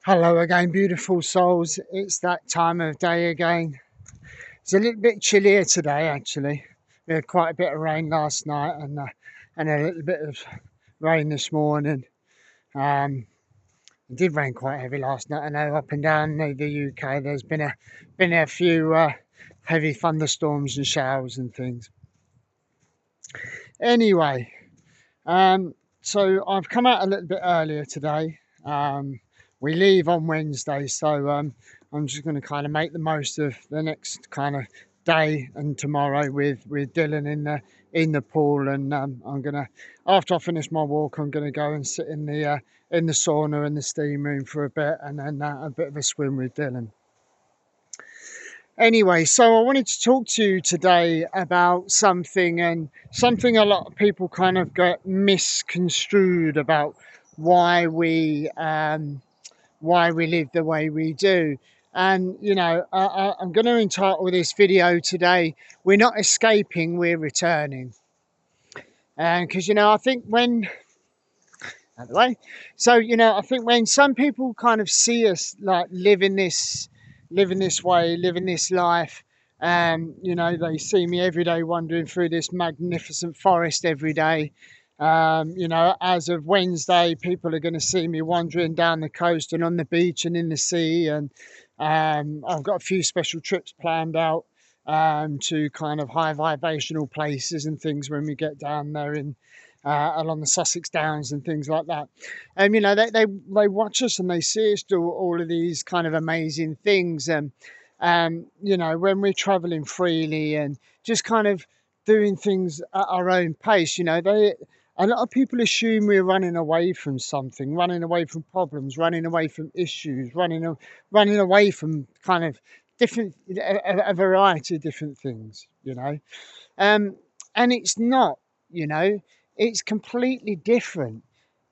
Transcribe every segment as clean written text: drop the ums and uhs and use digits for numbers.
Hello again, beautiful souls. It's that time of day again. It's a little bit chillier today, actually. We had quite a bit of rain last night and a little bit of rain this morning. Um, it did rain quite heavy last night. I know up and down the UK there's been a few heavy thunderstorms and showers and things. Anyway, um, so I've come out a little bit earlier today. We leave on Wednesday, so I'm just going to kind of make the most of the next kind of day and tomorrow with Dylan in the pool, and I'm gonna, after I finish my walk, I'm gonna go and sit in the sauna and the steam room for a bit, and then a bit of a swim with Dylan. Anyway, so I wanted to talk to you today about something a lot of people kind of get misconstrued about why we live the way we do. And I'm going to entitle this video today, "We're not escaping, we're returning." And because I think when out of the way, so I think when some people kind of see us like living this way, living this life, they see me every day wandering through this magnificent forest every day. As of Wednesday, people are going to see me wandering down the coast and on the beach and in the sea. And I've got a few special trips planned out to kind of high vibrational places and things when we get down there along the Sussex Downs and things like that. And they watch us and they see us do all of these kind of amazing things. And when we're traveling freely and just kind of doing things at our own pace, a lot of people assume we're running away from something, running away from problems, running away from issues, running away from kind of different a variety of different things, and it's not, it's completely different.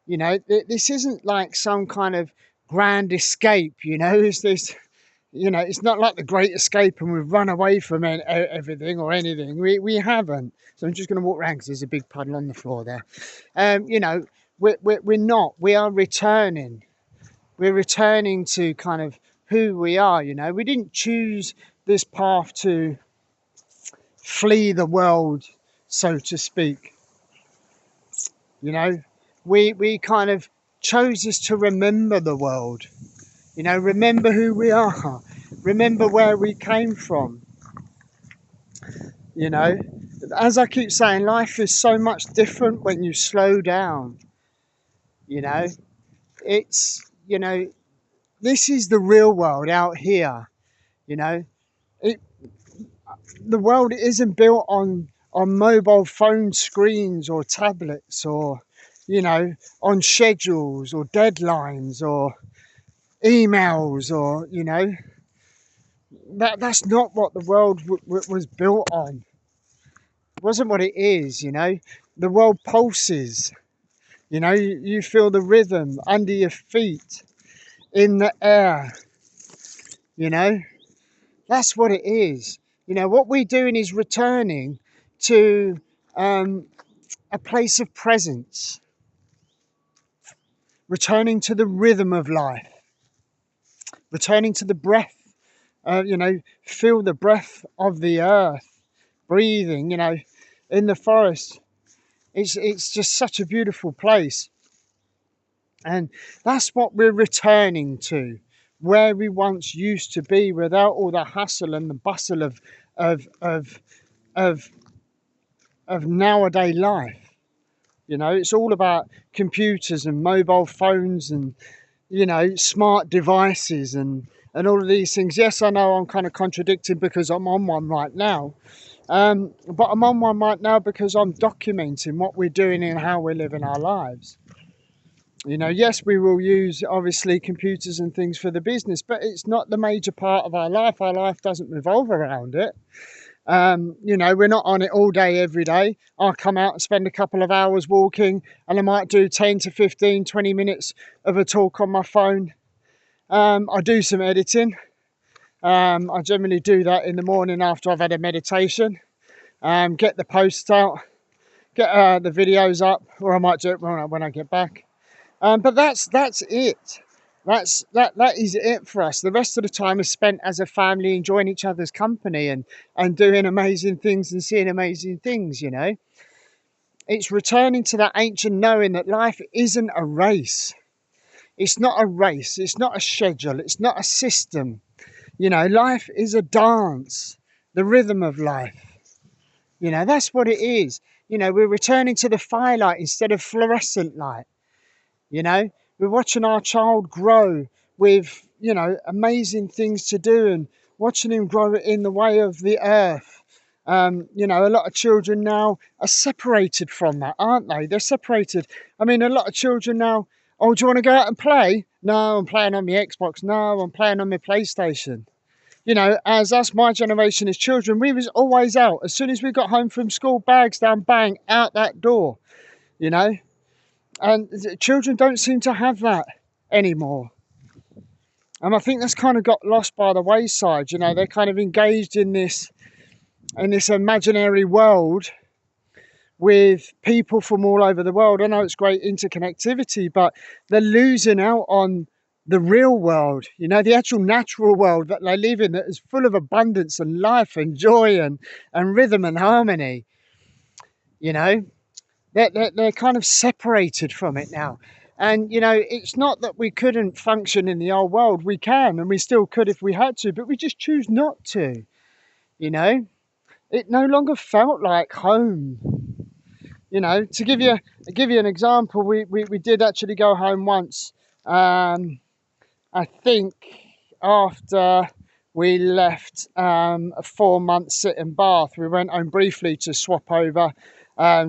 This isn't like some kind of grand escape. It's this. It's not like the Great Escape and we've run away from everything or anything. We haven't. So I'm just going to walk around because there's a big puddle on the floor there. We're not. We are returning. We're returning to kind of who we are. We didn't choose this path to flee the world, so to speak. We kind of chose this to remember the world. Remember who we are. Remember where we came from. As I keep saying, life is so much different when you slow down. It's this is the real world out here. It the world isn't built on mobile phone screens or tablets or on schedules or deadlines or emails or that's not what the world was built on. It wasn't what it is. The world pulses. You feel the rhythm under your feet, in the air. That's what it is. What we're doing is returning to a place of presence, returning to the rhythm of life, returning to the breath. Feel the breath of the earth, breathing. In the forest. It's just such a beautiful place, and that's what we're returning to, where we once used to be, without all the hustle and the bustle of of of, of nowadays life. It's all about computers and mobile phones and smart devices and all of these things. Yes, I know I'm kind of contradicting because I'm on one right now. But I'm on one right now because I'm documenting what we're doing and how we're living our lives. Yes, we will use obviously computers and things for the business, but it's not the major part of our life. Our life doesn't revolve around it. We're not on it all day, every day. I'll come out and spend a couple of hours walking, and I might do 10 to 15, 20 minutes of a talk on my phone. I do some editing. I generally do that in the morning after I've had a meditation. Get the posts out, get the videos up, or I might do it when I get back. But that's it. That is it for us. The rest of the time is spent as a family, enjoying each other's company and doing amazing things and seeing amazing things, you know. It's returning to that ancient knowing that life isn't a race. It's not a race. It's not a schedule. It's not a system. You know, life is a dance, the rhythm of life. You know, that's what it is. You know, we're returning to the firelight instead of fluorescent light. You know, we're watching our child grow with, you know, amazing things to do and watching him grow in the way of the earth. You know, a lot of children now are separated from that, aren't they? They're separated. I mean, a lot of children now, oh, do you want to go out and play? No, I'm playing on my Xbox. No, I'm playing on my PlayStation. You know, as us, my generation as children, we was always out. As soon as we got home from school, bags down, bang, out that door, you know. And children don't seem to have that anymore. And I think that's kind of got lost by the wayside. You know, they're kind of engaged in this imaginary world with people from all over the world. I know it's great interconnectivity, but they're losing out on the real world, you know, the actual natural world that they live in, that is full of abundance and life and joy and rhythm and harmony. You know, they're kind of separated from it now. And, you know, it's not that we couldn't function in the old world. We can, and we still could if we had to, but we just choose not to. You know, it no longer felt like home. You know, to give you an example, we did actually go home once. I think after we left a 4-month sit in Bath, we went home briefly to swap over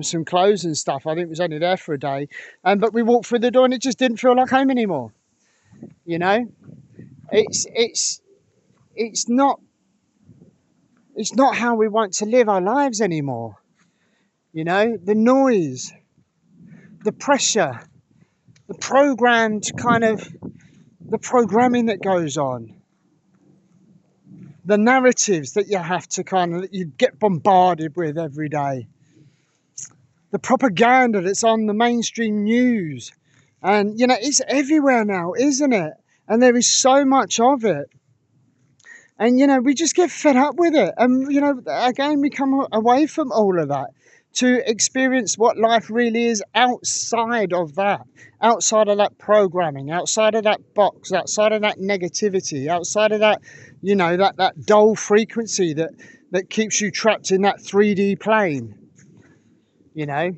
some clothes and stuff. I think it was only there for a day, but we walked through the door and it just didn't feel like home anymore. You know, it's not how we want to live our lives anymore. You know, the noise, the pressure, the programmed kind of, the programming that goes on, the narratives that you have to you get bombarded with every day, the propaganda that's on the mainstream news, and, you know, it's everywhere now, isn't it? And there is so much of it. And, you know, we just get fed up with it. And, you know, again, we come away from all of that to experience what life really is outside of that programming, outside of that box, outside of that negativity, outside of that, you know, that dull frequency that keeps you trapped in that 3D plane. You know,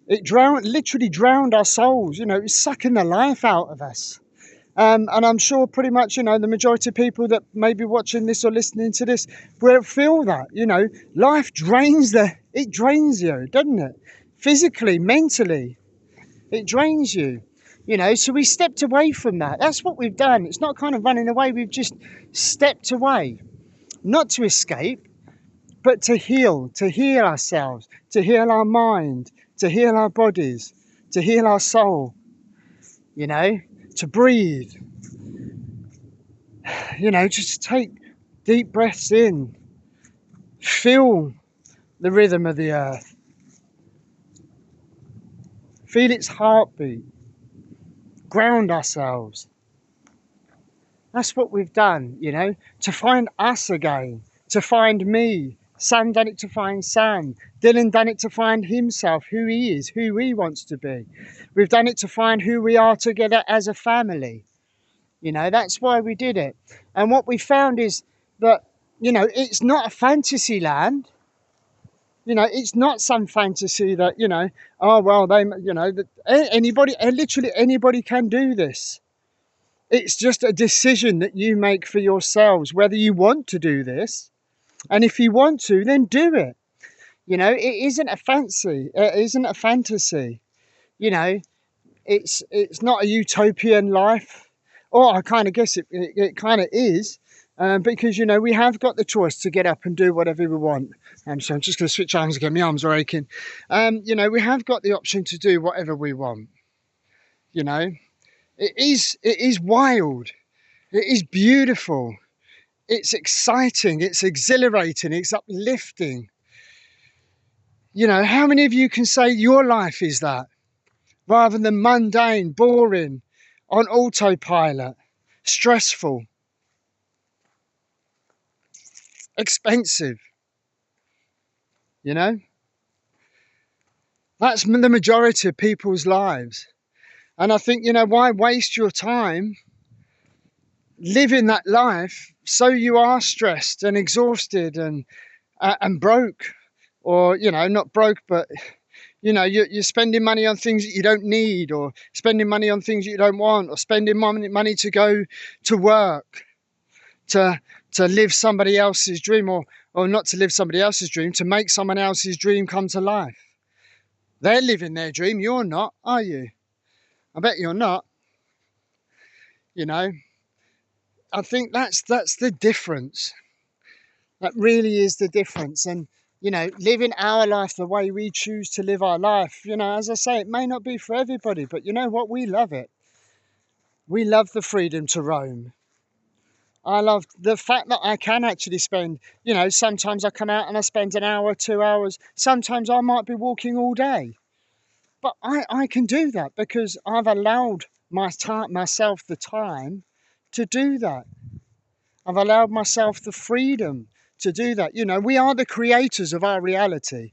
it literally drowned our souls. You know, it was sucking the life out of us. And I'm sure pretty much, you know, the majority of people that may be watching this or listening to this will feel that, you know, life drains you, doesn't it? Physically, mentally, it drains you, you know. So we stepped away from that. That's what we've done. It's not kind of running away. We've just stepped away, not to escape, but to heal ourselves, to heal our mind, to heal our bodies, to heal our soul, you know. To breathe, you know, just take deep breaths in, feel the rhythm of the earth, feel its heartbeat, ground ourselves. That's what we've done, you know, to find us again, to find me. Sam done it to find Sam. Dylan done it to find himself, who he is, who he wants to be. We've done it to find who we are together as a family. You know, that's why we did it. And what we found is that, you know, it's not a fantasy land. You know, it's not some fantasy that, you know, oh, well, you know, literally anybody can do this. It's just a decision that you make for yourselves, whether you want to do this. And if you want to, then do it. You know, it isn't a fancy. It isn't a fantasy. You know, it's not a utopian life. Or I kind of guess it kind of is. Because, you know, we have got the choice to get up and do whatever we want. So I'm just going to switch arms again. My arms are aching. You know, we have got the option to do whatever we want. You know, it is wild. It is beautiful. It's exciting, it's exhilarating, it's uplifting. You know, how many of you can say your life is that? Rather than mundane, boring, on autopilot. stressful, expensive, you know? That's the majority of people's lives. And I think, why waste your time living that life so you are stressed and exhausted and broke, or, not broke, but, you're spending money on things that you don't need, or spending money on things that you don't want, or spending money to go to work, to live somebody else's dream, or not to live somebody else's dream, to make someone else's dream come to life. They're living their dream. You're not, are you? I bet you're not. I think that's the difference. That really is the difference. And, living our life the way we choose to live our life, as I say, it may not be for everybody, but you know what? We love it. We love the freedom to roam. I love the fact that I can actually spend, sometimes I come out and I spend an hour, 2 hours. Sometimes I might be walking all day. But I can do that because I've allowed myself the time to do that. I've allowed myself the freedom to do that. We are the creators of our reality.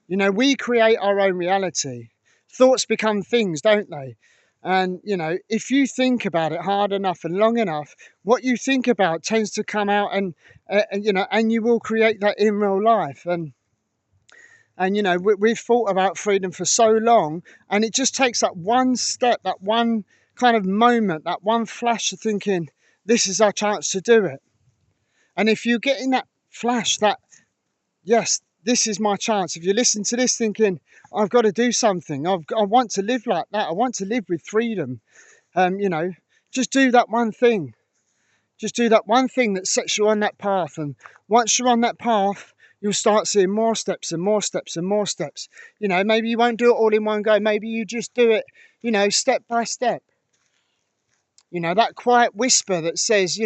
We create our own reality. Thoughts become things, don't they? And, if you think about it hard enough and long enough, what you think about tends to come out and you will create that in real life. And we've thought about freedom for so long, and it just takes that one step, that one kind of moment, that one flash of thinking, this is our chance to do it. And if you get in that flash that, yes, this is my chance. If you listen to this thinking, I've got to do something. I want to live like that. I want to live with freedom. Just do that one thing. Just do that one thing that sets you on that path. And once you're on that path, you'll start seeing more steps and more steps and more steps. Maybe you won't do it all in one go. Maybe you just do it, step by step. That quiet whisper that says,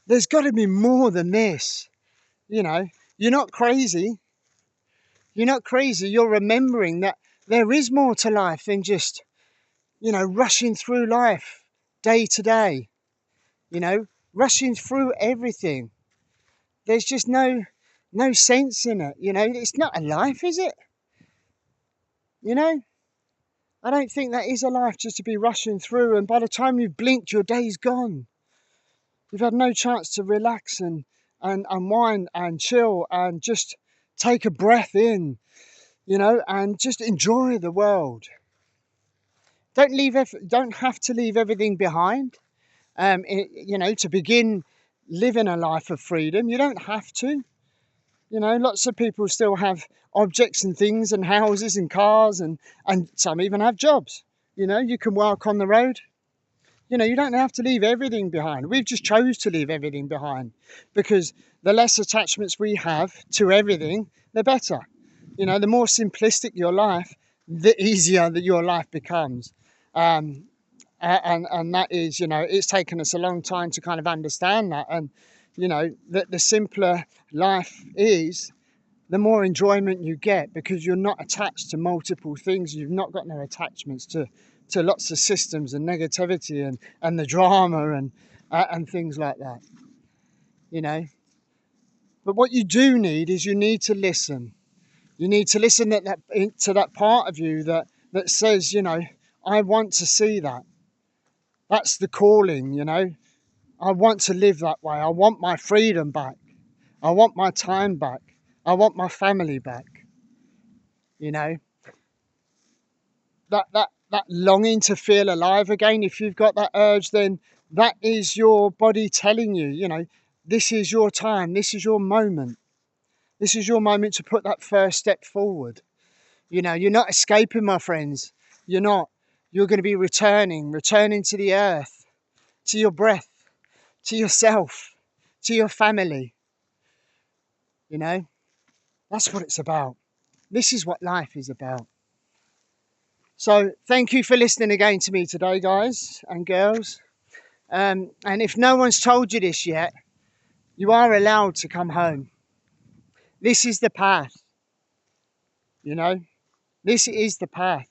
there's got to be more than this. You're not crazy. You're not crazy. You're remembering that there is more to life than just, rushing through life day to day, rushing through everything. There's just no sense in it. It's not a life, is it? I don't think that is a life, just to be rushing through. And by the time you've blinked, your day's gone. You've had no chance to relax and unwind and chill and just take a breath in, and just enjoy the world. Don't have to leave everything behind, to begin living a life of freedom. You don't have to. Lots of people still have objects and things and houses and cars and some even have jobs. You can work on the road. You don't have to leave everything behind. We've just chose to leave everything behind because the less attachments we have to everything, the better. The more simplistic your life, the easier that your life becomes. And that is, it's taken us a long time to kind of understand that. And, that the simpler life is, the more enjoyment you get because you're not attached to multiple things. You've not got no attachments to lots of systems and negativity and the drama and things like that. But what you do need is you need to listen. You need to listen to that part of you that says, I want to see that. That's the calling, I want to live that way. I want my freedom back. I want my time back. I want my family back. That longing to feel alive again. If you've got that urge, then that is your body telling you, this is your time. This is your moment. This is your moment to put that first step forward. You're not escaping, my friends. You're not. You're going to be returning to the earth, to your breath, to yourself, to your family. That's what it's about. This is what life is about. So thank you for listening again to me today, guys and girls. And if no one's told you this yet, you are allowed to come home. This is the path. This is the path.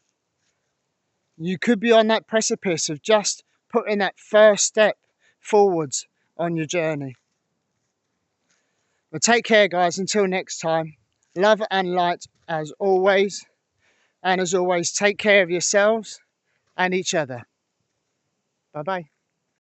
You could be on that precipice of just putting that first step forwards on your journey. But take care, guys. Until next time, love and light as always. And as always, take care of yourselves and each other. Bye-bye.